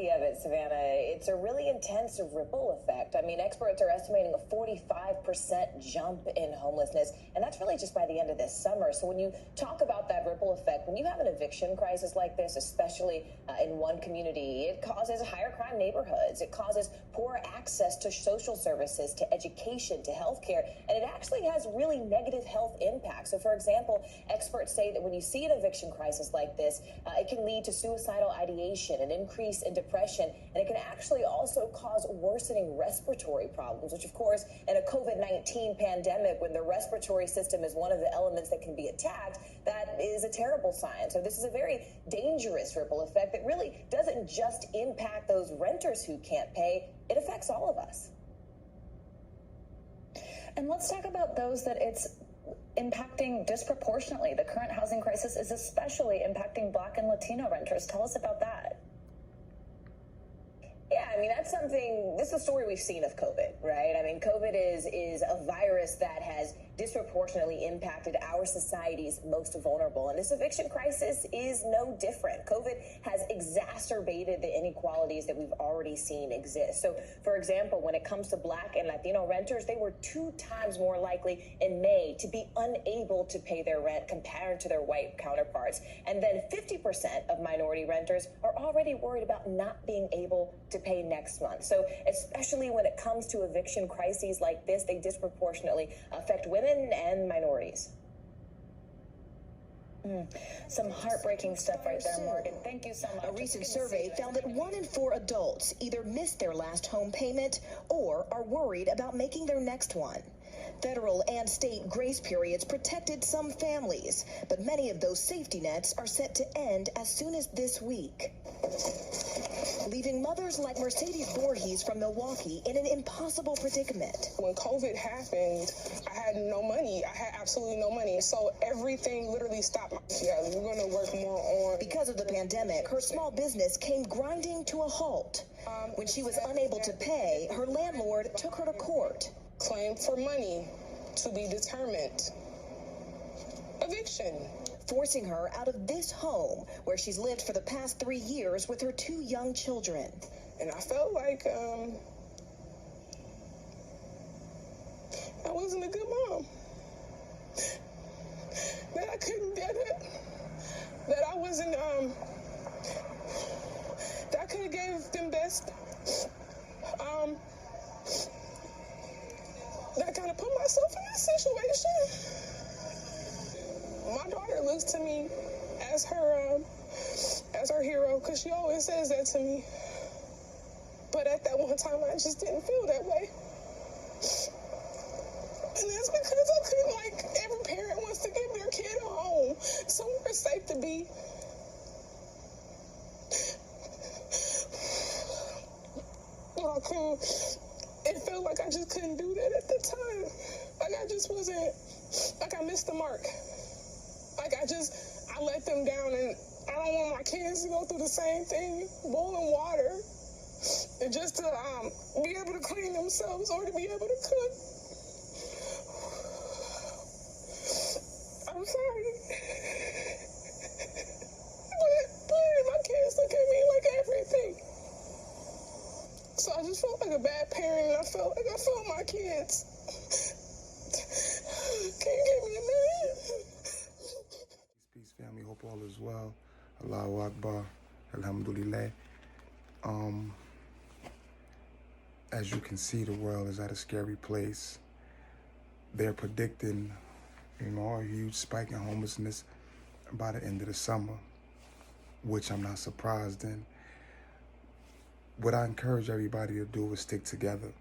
Of it, Savannah, it's a really intense ripple effect. I mean, experts are estimating a 45% jump in homelessness, and that's really just by the end of this summer. So when you talk about that ripple effect, when you have an eviction crisis like this, especially in one community, it causes higher crime neighborhoods. It causes poor access to social services, to education, to healthcare, and it actually has really negative health impacts. So, for example, experts say that when you see an eviction crisis like this, it can lead to suicidal ideation, an increase in depression, and it can actually also cause worsening respiratory problems, which, of course, in a COVID-19 pandemic, when the respiratory system is one of the elements that can be attacked, that is a terrible sign. So this is a very dangerous ripple effect that really doesn't just impact those renters who can't pay, it affects all of us. And let's talk about those that it's impacting disproportionately. The current housing crisis is especially impacting Black and Latino renters. Tell us about that. Yeah, I mean, that's something, this is a story we've seen of COVID, right? I mean, COVID is a virus that has disproportionately impacted our society's most vulnerable. And this eviction crisis is no different. COVID has exacerbated the inequalities that we've already seen exist. So, for example, when it comes to Black and Latino renters, they were 2 times more likely in May to be unable to pay their rent compared to their white counterparts. And then 50% of minority renters are already worried about not being able to pay next month. So especially when it comes to eviction crises like this, they disproportionately affect women and minorities. Some heartbreaking stuff right there, Morgan. Thank you so much. A recent survey found that 1 in 4 adults either missed their last home payment or are worried about making their next one. Federal and state grace periods protected some families, but many of those safety nets are set to end as soon as this week, leaving mothers like Mercedes Voorhees from Milwaukee in an impossible predicament. When COVID happened, I had no money. I had absolutely no money. So everything literally stopped. Yeah, we're going to work more on. Because of the pandemic, her small business came grinding to a halt. When she was unable to pay, her landlord took her to court. Claim for money to be determined. Eviction. Forcing her out of this home where she's lived for the past 3 years with her 2 young children. And I felt like I wasn't a good mom. That I couldn't get it. That I wasn't, that I could have gave them best. That I kind of put myself in this situation. My daughter looks to me as her hero, because she always says that to me. But at that one time, I just didn't feel that way. And that's because I couldn't, like every parent wants to give their kid a home, somewhere safe to be. Well, I couldn't. It felt like I just couldn't do that at the time. Like I just wasn't, like I missed the mark. Like I let them down, and I don't want my kids to go through the same thing, boiling water, and just to be able to clean themselves or to be able to cook. I'm sorry. But my kids look at me like everything. So I just felt like a bad parent, and I felt like I failed my kids. Can you give me a minute? Peace, family. Hope all is well. Allahu Akbar. Alhamdulillah. As you can see, the world is at a scary place. They're predicting, a huge spike in homelessness by the end of the summer, which I'm not surprised in. What I encourage everybody to do is stick together.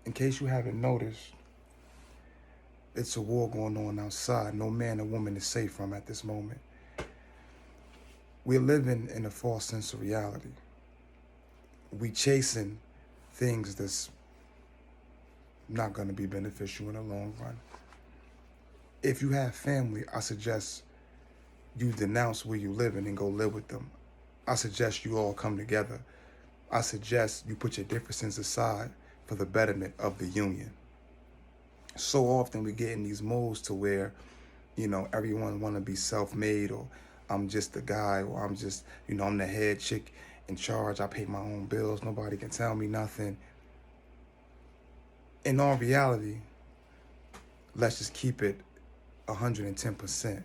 In case you haven't noticed, it's a war going on outside. No man or woman is safe from at this moment. We're living in a false sense of reality. We chasing things that's not going to be beneficial in the long run. If you have family, I suggest you denounce where you live in and go live with them. I suggest you all come together. I suggest you put your differences aside for the betterment of the union. So often we get in these modes to where, everyone want to be self-made, or I'm just the guy, or I'm just, I'm the head chick, in charge. I pay my own bills. Nobody can tell me nothing. In all reality, let's just keep it 110%.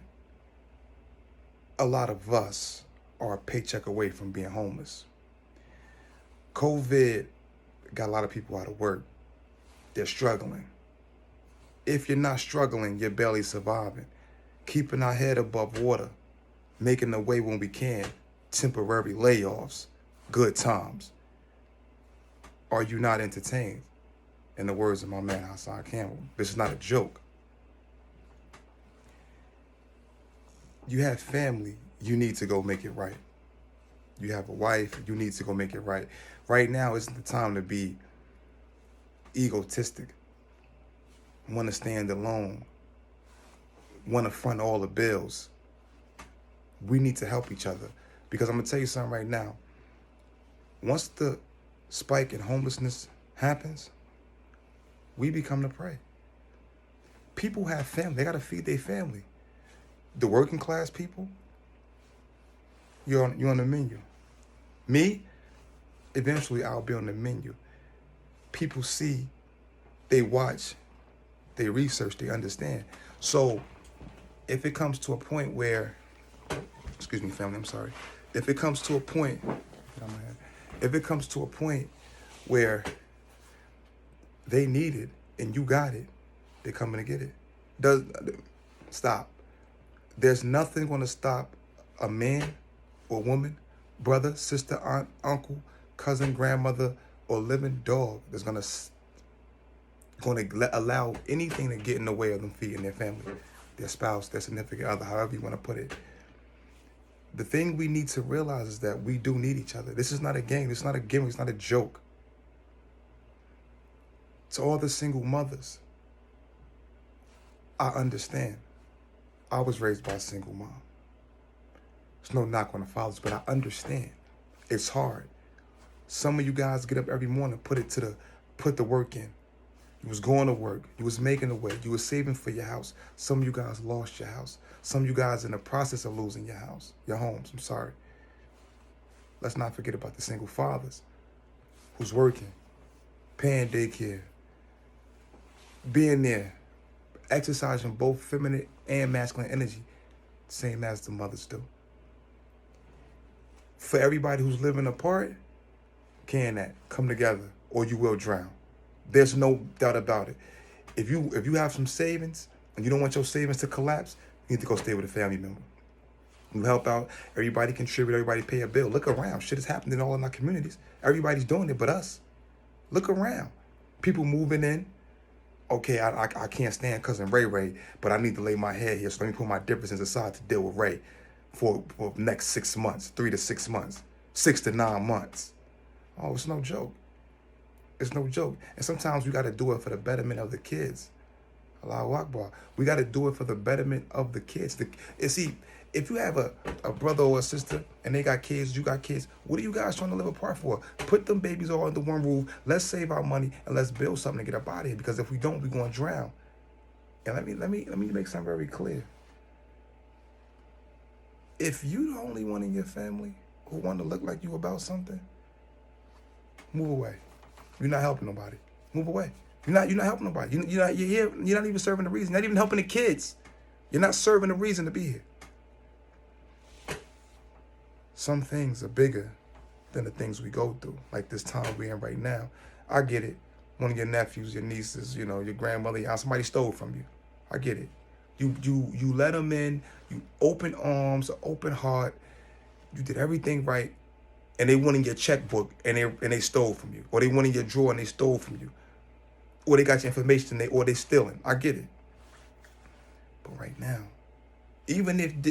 A lot of us are a paycheck away from being homeless. COVID got a lot of people out of work. They're struggling. If you're not struggling, you're barely surviving. Keeping our head above water, making the way when we can, temporary layoffs, good times. Are you not entertained? In the words of my man Hassan Campbell, this is not a joke. You have family, you need to go make it right. You have a wife, you need to go make it right. Right now isn't the time to be egotistic, want to stand alone, want to front all the bills. We need to help each other, because I'm going to tell you something right now. Once the spike in homelessness happens, we become the prey. People have family. They got to feed their family. The working class people, you're on the menu. Me, eventually I'll be on the menu. People see, they watch, they research, they understand. So if it comes to a point where, excuse me, family, I'm sorry. If it comes to a point where they need it and you got it, they're coming to get it. Stop. There's nothing going to stop a man or woman, brother, sister, aunt, uncle, cousin, grandmother, or living dog that's going to allow anything to get in the way of them feeding their family, their spouse, their significant other, however you want to put it. The thing we need to realize is that we do need each other. This is not a game. This is not a gimmick. It's not a joke. To all the single mothers, I understand. I was raised by a single mom. There's no knock on the fathers, but I understand. It's hard. Some of you guys get up every morning, put the work in. You was going to work. You was making the way. You was saving for your house. Some of you guys lost your house. Some of you guys in the process of losing your house, your homes. I'm sorry. Let's not forget about the single fathers who's working, paying daycare, being there, exercising both feminine and masculine energy, same as the mothers do. For everybody who's living apart, can that come together or you will drown. There's no doubt about it. If you have some savings and you don't want your savings to collapse, you need to go stay with a family member. You help out, everybody contribute, everybody pay a bill. Look around. Shit is happening all in our communities. Everybody's doing it but us. Look around. People moving in. Okay, I can't stand cousin Ray, but I need to lay my head here, so let me put my differences aside to deal with Ray for next 6 months, 3 to 6 months, 6 to 9 months. Oh, it's no joke. It's no joke. And sometimes we got to do it for the betterment of the kids. Allahu Akbar. We got to do it for the betterment of the kids. See, if you have a brother or a sister and they got kids, you got kids, what are you guys trying to live apart for? Put them babies all under one roof. Let's save our money and let's build something to get up out of here. Because if we don't, we're going to drown. And let me make something very clear. If you the only one in your family who want to look like you about something, move away. You're not helping nobody. Move away. You're not helping nobody. You're not even serving the reason. You're not even helping the kids. You're not serving the reason to be here. Some things are bigger than the things we go through, like this time we're in right now. I get it. One of your nephews, your nieces, your grandmother, your aunt, somebody stole from you. I get it. You let them in. You open arms, open heart. You did everything right. And they went in your checkbook and they stole from you. Or they went in your drawer and they stole from you. Or they got your information or they stealing. I get it. But right now, even if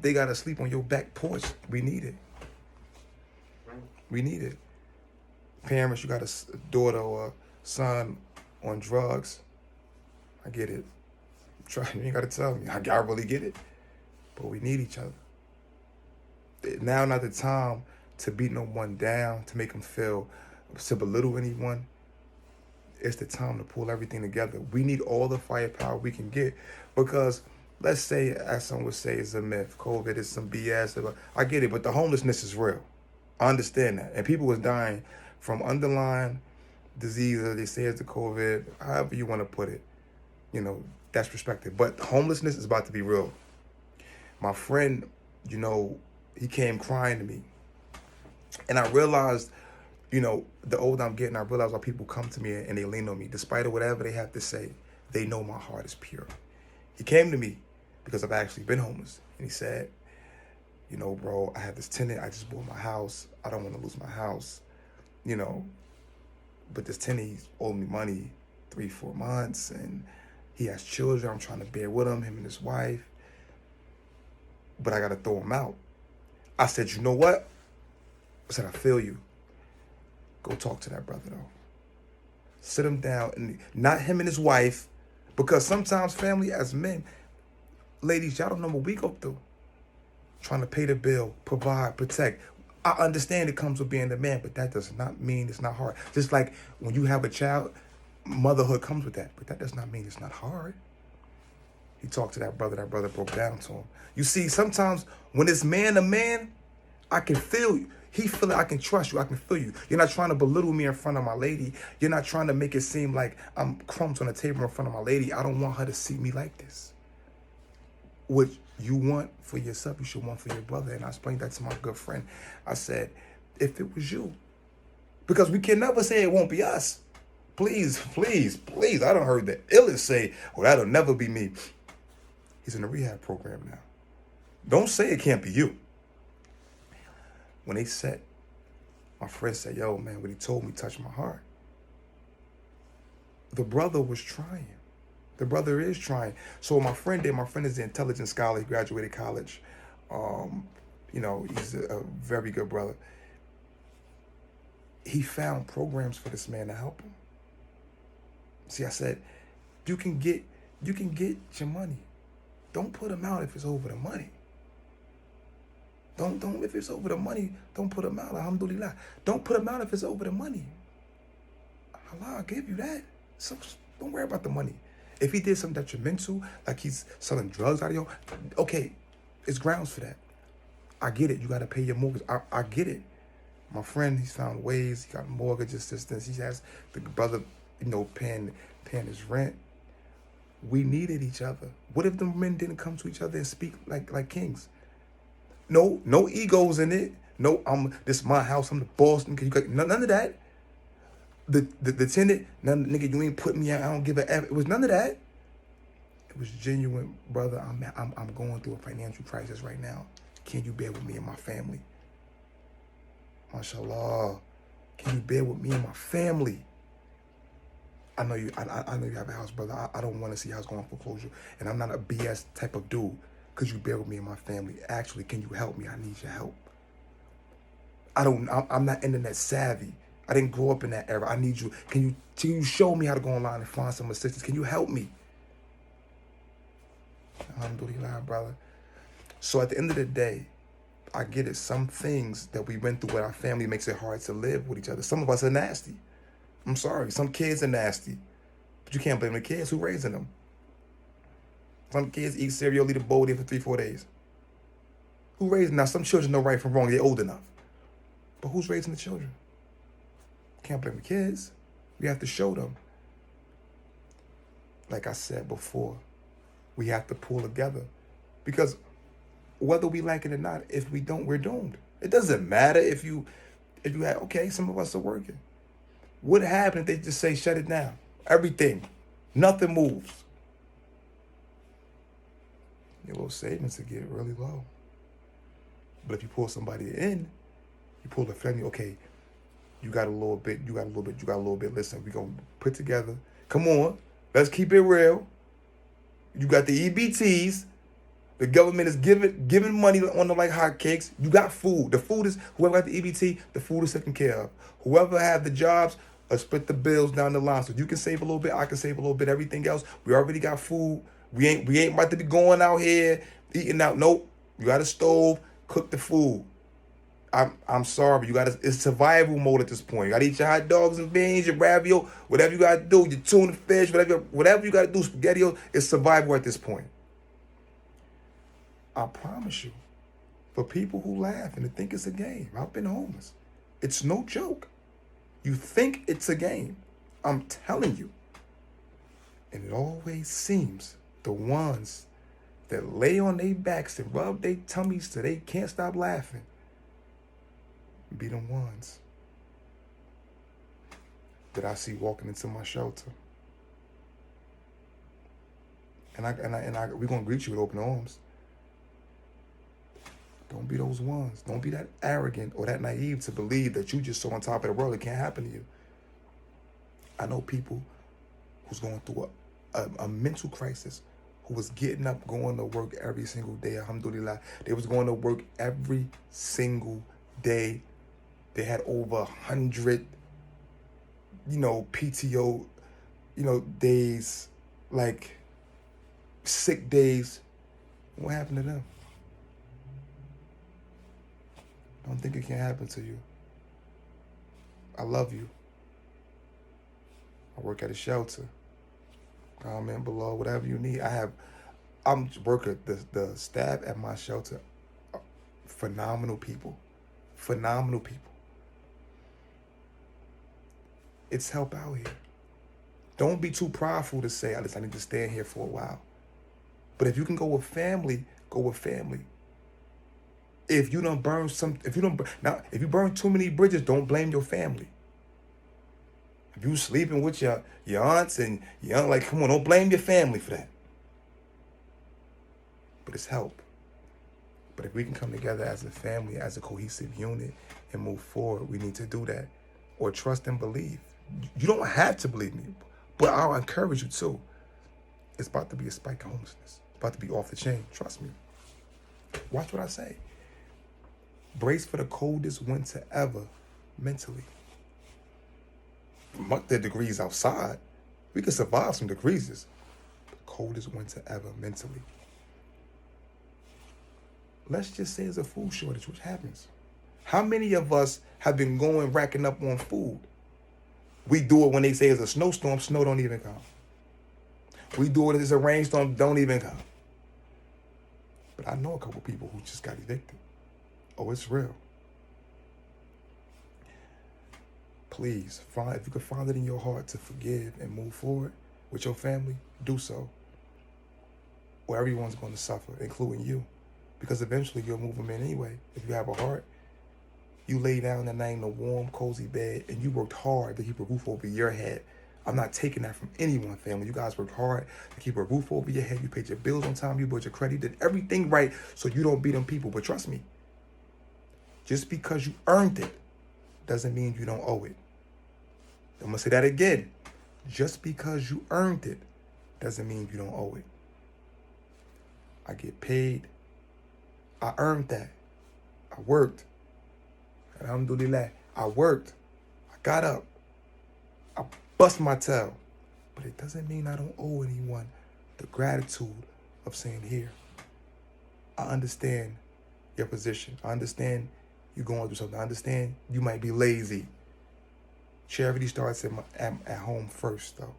they gotta sleep on your back porch, we need it. We need it. Parents, you got a daughter or a son on drugs. I get it. You ain't gotta tell me. I really get it. But we need each other. Now not the time to beat no one down, to make them feel, to belittle anyone. It's the time to pull everything together. We need all the firepower we can get, because let's say, as some would say, it's a myth. COVID is some BS. I get it, but the homelessness is real. I understand that. And people was dying from underlying diseases. They say it's the COVID, however you want to put it. You know, that's respected. But homelessness is about to be real. My friend, you know, he came crying to me. And I realized, you know, the older I'm getting, I realize why people come to me and they lean on me. Despite of whatever they have to say, they know my heart is pure. He came to me because I've actually been homeless. And he said, you know, bro, I have this tenant. I just bought my house. I don't want to lose my house, you know. But this tenant, he's owed me money 3-4 months. And he has children. I'm trying to bear with him and his wife. But I got to throw him out. I said, you know what? I said, I feel you. Go talk to that brother, though. Sit him down, and not him and his wife, because sometimes family as men, ladies, y'all don't know what we go through. Trying to pay the bill, provide, protect. I understand it comes with being a man, but that does not mean it's not hard. Just like when you have a child, motherhood comes with that, but that does not mean it's not hard. He talked to that brother broke down to him. You see, sometimes when it's man to man, I can feel you. He feel like I can trust you. I can feel you. You're not trying to belittle me in front of my lady. You're not trying to make it seem like I'm crumbs on the table in front of my lady. I don't want her to see me like this. What you want for yourself, you should want for your brother. And I explained that to my good friend. I said, if it was you, because we can never say it won't be us. Please, please, please. I done heard the illest say, well, that'll never be me. He's in a rehab program now. Don't say it can't be you. When they said, my friend said, yo, man, what he told me touched my heart. The brother was trying. The brother is trying. So what my friend did, my friend is an intelligent scholar. He graduated college. You know, he's a very good brother. He found programs for this man to help him. See, I said, you can get your money. Don't put him out if it's over the money. Don't if it's over the money, don't put him out. Alhamdulillah. Don't put him out if it's over the money. Allah gave you that. So don't worry about the money. If he did something detrimental, like he's selling drugs out of you, okay, it's grounds for that. I get it. You got to pay your mortgage. I get it. My friend, he's found ways. He got mortgage assistance. He has the brother, you know, paying his rent. We needed each other. What if the men didn't come to each other and speak like kings? No egos in it. No, this is my house. I'm the boss. None of that. The tenant, nigga, you ain't put me out. I don't give a F. It was none of that. It was genuine, brother. I'm going through a financial crisis right now. Can you bear with me and my family? MashaAllah. Can you bear with me and my family? I know you. I know you have a house, brother. I don't want to see house going foreclosure, and I'm not a BS type of dude. Could you bear with me and my family? Actually, can you help me? I need your help. I'm not internet savvy. I didn't grow up in that era. I need you. Can you show me how to go online and find some assistance? Can you help me? Alhamdulillah, brother. So at the end of the day, I get it. Some things that we went through with our family makes it hard to live with each other. Some of us are nasty. I'm sorry. Some kids are nasty. But you can't blame the kids. Who raising them? Some kids eat cereal, eat a bowl there for 3-4 days. Who raising? Now, some children know right from wrong. They're old enough. But who's raising the children? Can't blame the kids. We have to show them. Like I said before, we have to pull together. Because whether we like it or not, if we don't, we're doomed. It doesn't matter if you have, okay, some of us are working. What happened if they just say shut it down? Everything. Nothing moves. Your little savings will get really low. But if you pull somebody in, you pull the family, okay, you got a little bit, you got a little bit. Listen, we're going to put together. Come on, let's keep it real. You got the EBTs. The government is giving money on them like hotcakes. You got food. The food is, whoever got the EBT, the food is taken care of. Whoever have the jobs, split the bills down the line. So you can save a little bit, I can save a little bit. Everything else, we already got food. We ain't about to be going out here eating out. Nope. You got a stove, cook the food. I'm sorry, it's survival mode at this point. You gotta eat your hot dogs and beans, your ravioli, whatever you gotta do, your tuna fish, whatever you gotta do, spaghetti. It's survival at this point. I promise you, for people who laugh and think it's a game, I've been homeless. It's no joke. You think it's a game. I'm telling you. And it always seems the ones that lay on their backs and rub their tummies so they can't stop laughing be the ones that I see walking into my shelter. And we're gonna greet you with open arms. Don't be those ones. Don't be that arrogant or that naive to believe that you just so on top of the world it can't happen to you. I know people who's going through a mental crisis, who was getting up, going to work every single day, alhamdulillah. They was going to work every single day. They had over 100, PTO, days, like sick days. What happened to them? Don't think it can happen to you. I love you. I work at a shelter. Comment below, whatever you need. I'm working, the staff at my shelter, phenomenal people. Phenomenal people. It's help out here. Don't be too prideful to say, I need to stay in here for a while. But if you can go with family, go with family. If you burn too many bridges, don't blame your family. If you sleeping with your aunts and your aunt, come on, don't blame your family for that. But it's help. But if we can come together as a family, as a cohesive unit, and move forward, we need to do that. Or trust and believe. You don't have to believe me, but I'll encourage you to. It's about to be a spike of homelessness. It's about to be off the chain. Trust me. Watch what I say. Brace for the coldest winter ever mentally. Mark the degrees outside. We can survive some degrees. The coldest winter ever mentally. Let's just say there's a food shortage, which happens. How many of us have been racking up on food? We do it when they say it's a snowstorm, snow don't even come. We do it if it's a rainstorm, don't even come. But I know a couple people who just got evicted. Oh, it's real. Please, if you can find it in your heart to forgive and move forward with your family, do so. Or everyone's going to suffer, including you. Because eventually you'll move them in anyway. If you have a heart, you lay down at night in a warm, cozy bed, and you worked hard to keep a roof over your head. I'm not taking that from anyone, family. You guys worked hard to keep a roof over your head. You paid your bills on time. You built your credit. You did everything right so you don't be them people. But trust me, just because you earned it doesn't mean you don't owe it. I'm going to say that again. Just because you earned it doesn't mean you don't owe it. I get paid. I earned that. I worked. Alhamdulillah. I worked. I got up. I bust my tail. But it doesn't mean I don't owe anyone the gratitude of saying, here, I understand your position. I understand you going through something. I understand you might be lazy. Charity starts at home first, though.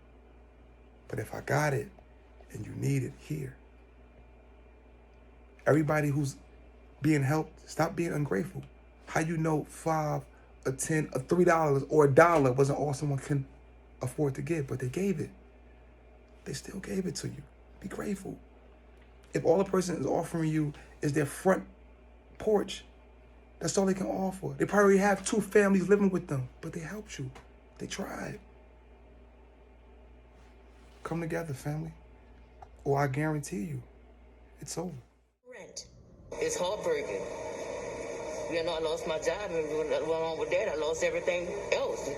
But if I got it and you need it, here. Everybody who's being helped, stop being ungrateful. How you know $5, a $10, a $3, or a dollar wasn't all someone can afford to give, but they gave it. They still gave it to you. Be grateful. If all a person is offering you is their front porch, that's all they can offer. They probably have 2 families living with them, but they helped you. They tried. Come together, family, or I guarantee you, it's over. Rent. It's heartbreaking. I lost my job, and along with that, I lost everything else.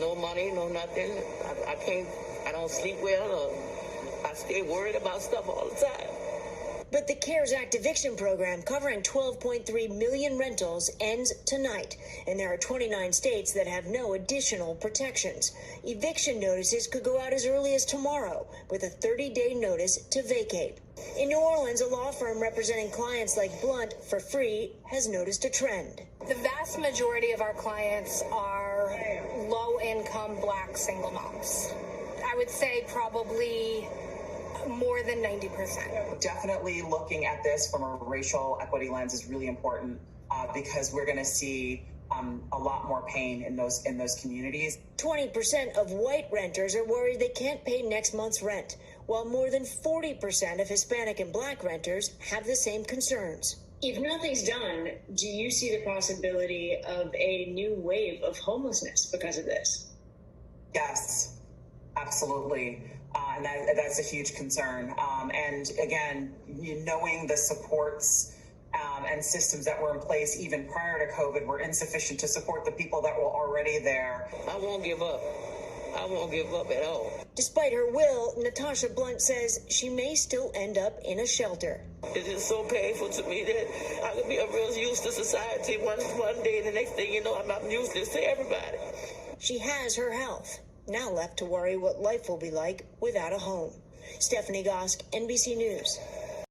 No money, no nothing. I don't sleep well, or I stay worried about stuff all the time. But the CARES Act eviction program covering 12.3 million rentals ends tonight, and there are 29 states that have no additional protections. Eviction notices could go out as early as tomorrow, with a 30-day notice to vacate. In New Orleans, a law firm representing clients like Blunt for free has noticed a trend. The vast majority of our clients are low-income Black single moms. I would say probably more than 90%. Definitely looking at this from a racial equity lens is really important because we're going to see a lot more pain in those communities. 20% of white renters are worried they can't pay next month's rent, while more than 40% of Hispanic and Black renters have the same concerns. If nothing's done, do you see the possibility of a new wave of homelessness because of this? Yes, absolutely. And that's a huge concern. And again, knowing the supports and systems that were in place even prior to COVID were insufficient to support the people that were already there. I won't give up. I won't give up at all. Despite her will, Natasha Blunt says she may still end up in a shelter. It is so painful to me that I could be a real use to society one day, and the next thing you know, I'm useless to everybody. She has her health. Now left to worry what life will be like without a home. Stephanie Gosk, NBC News.